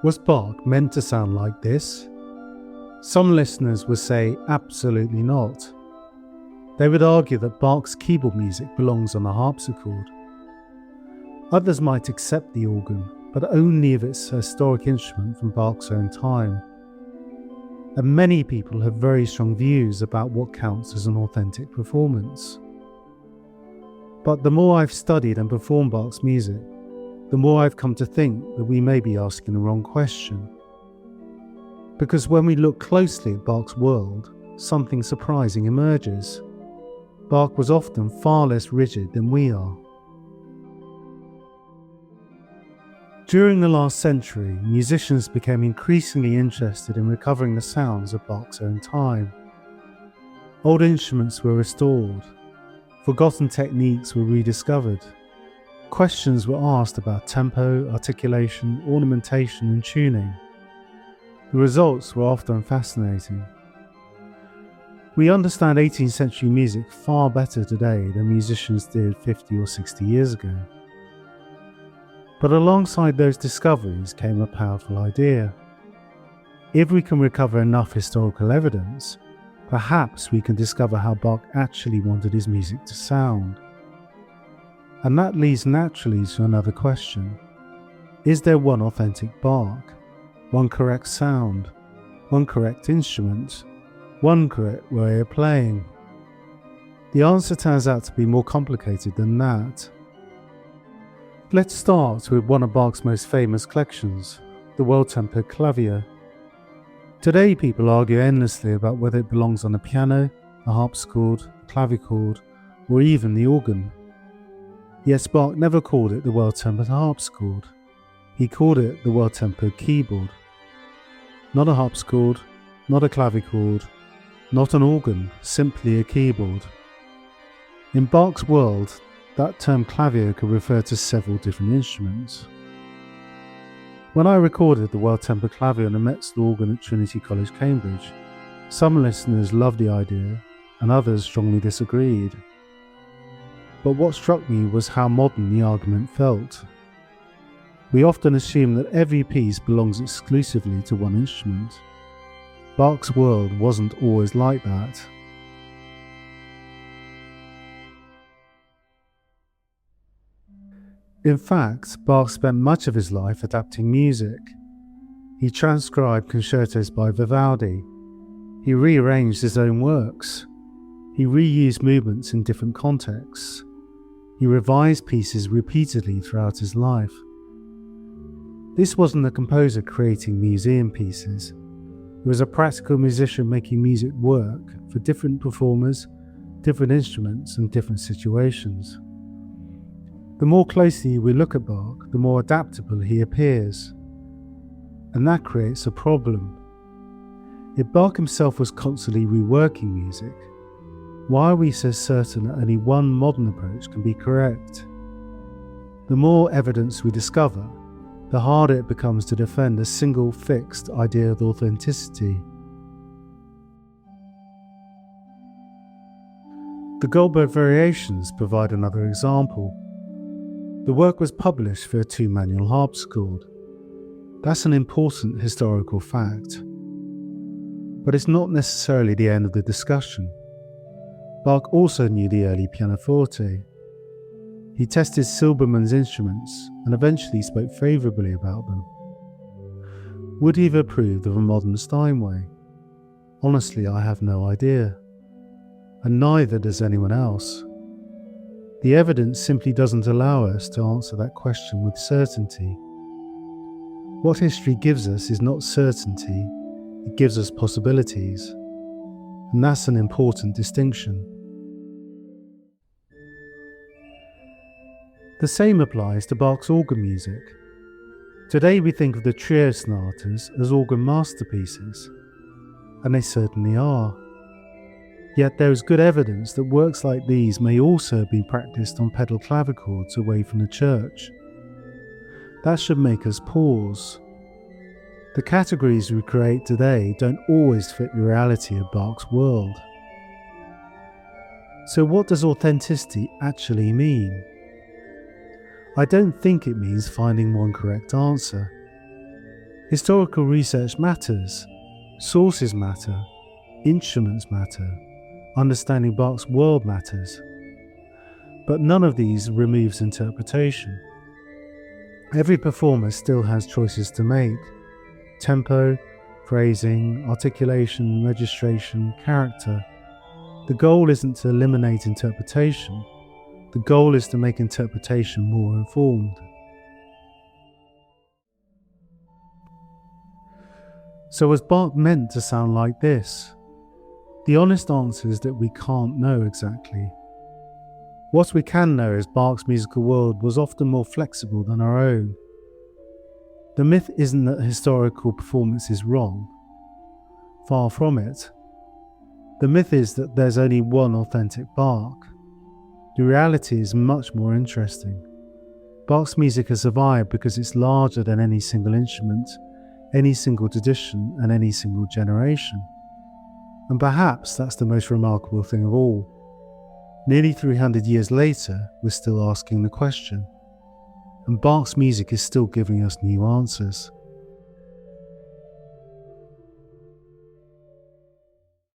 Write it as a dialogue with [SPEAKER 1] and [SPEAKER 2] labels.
[SPEAKER 1] Was Bach meant to sound like this? Some listeners would say absolutely not. They would argue that Bach's keyboard music belongs on a harpsichord. Others might accept the organ, but only if it's a historic instrument from Bach's own time. And many people have very strong views about what counts as an authentic performance. But the more I've studied and performed Bach's music, the more I've come to think that we may be asking the wrong question. Because when we look closely at Bach's world, something surprising emerges. Bach was often far less rigid than we are. During the last century, musicians became increasingly interested in recovering the sounds of Bach's own time. Old instruments were restored, forgotten techniques were rediscovered, questions were asked about tempo, articulation, ornamentation and tuning. The results were often fascinating. We understand 18th century music far better today than musicians did 50 or 60 years ago. But alongside those discoveries came a powerful idea. If we can recover enough historical evidence, perhaps we can discover how Bach actually wanted his music to sound. And that leads naturally to another question. Is there one authentic Bach? One correct sound? One correct instrument? One correct way of playing? The answer turns out to be more complicated than that. Let's start with one of Bach's most famous collections, the well-tempered Clavier. Today people argue endlessly about whether it belongs on a piano, a harpsichord, a clavichord, or even the organ. Yet Bach never called it the well-tempered harpsichord. He called it the well-tempered keyboard. Not a harpsichord, not a clavichord, not an organ, simply a keyboard. In Bach's world, that term clavier could refer to several different instruments. When I recorded the well-tempered clavier on a Metzler organ at Trinity College, Cambridge, some listeners loved the idea and others strongly disagreed. But what struck me was how modern the argument felt. We often assume that every piece belongs exclusively to one instrument. Bach's world wasn't always like that. In fact, Bach spent much of his life adapting music. He transcribed concertos by Vivaldi. He rearranged his own works. He reused movements in different contexts. He revised pieces repeatedly throughout his life. This wasn't a composer creating museum pieces. He was a practical musician making music work for different performers, different instruments, and different situations. The more closely we look at Bach, the more adaptable he appears. And that creates a problem. If Bach himself was constantly reworking music, why are we so certain that only one modern approach can be correct? The more evidence we discover, the harder it becomes to defend a single fixed idea of authenticity. The Goldberg variations provide another example. The work was published for a two-manual harpsichord. That's an important historical fact. But it's not necessarily the end of the discussion. Bach also knew the early pianoforte. He tested Silbermann's instruments and eventually spoke favourably about them. Would he have approved of a modern Steinway? Honestly, I have no idea. And neither does anyone else. The evidence simply doesn't allow us to answer that question with certainty. What history gives us is not certainty, it gives us possibilities. And that's an important distinction. The same applies to Bach's organ music. Today we think of the trio sonatas as organ masterpieces, and they certainly are. Yet there is good evidence that works like these may also have been practiced on pedal clavichords away from the church. That should make us pause. The categories we create today don't always fit the reality of Bach's world. So what does authenticity actually mean? I don't think it means finding one correct answer. Historical research matters, sources matter, instruments matter, understanding Bach's world matters. But none of these removes interpretation. Every performer still has choices to make: tempo, phrasing, articulation, registration, character. The goal isn't to eliminate interpretation. The goal is to make interpretation more informed. So was Bach meant to sound like this? The honest answer is that we can't know exactly. What we can know is Bach's musical world was often more flexible than our own. The myth isn't that historical performance is wrong. Far from it. The myth is that there's only one authentic Bach. The reality is much more interesting. Bach's music has survived because it's larger than any single instrument, any single tradition, and any single generation. And perhaps that's the most remarkable thing of all. Nearly 300 years later, we're still asking the question. And Bach's music is still giving us new answers.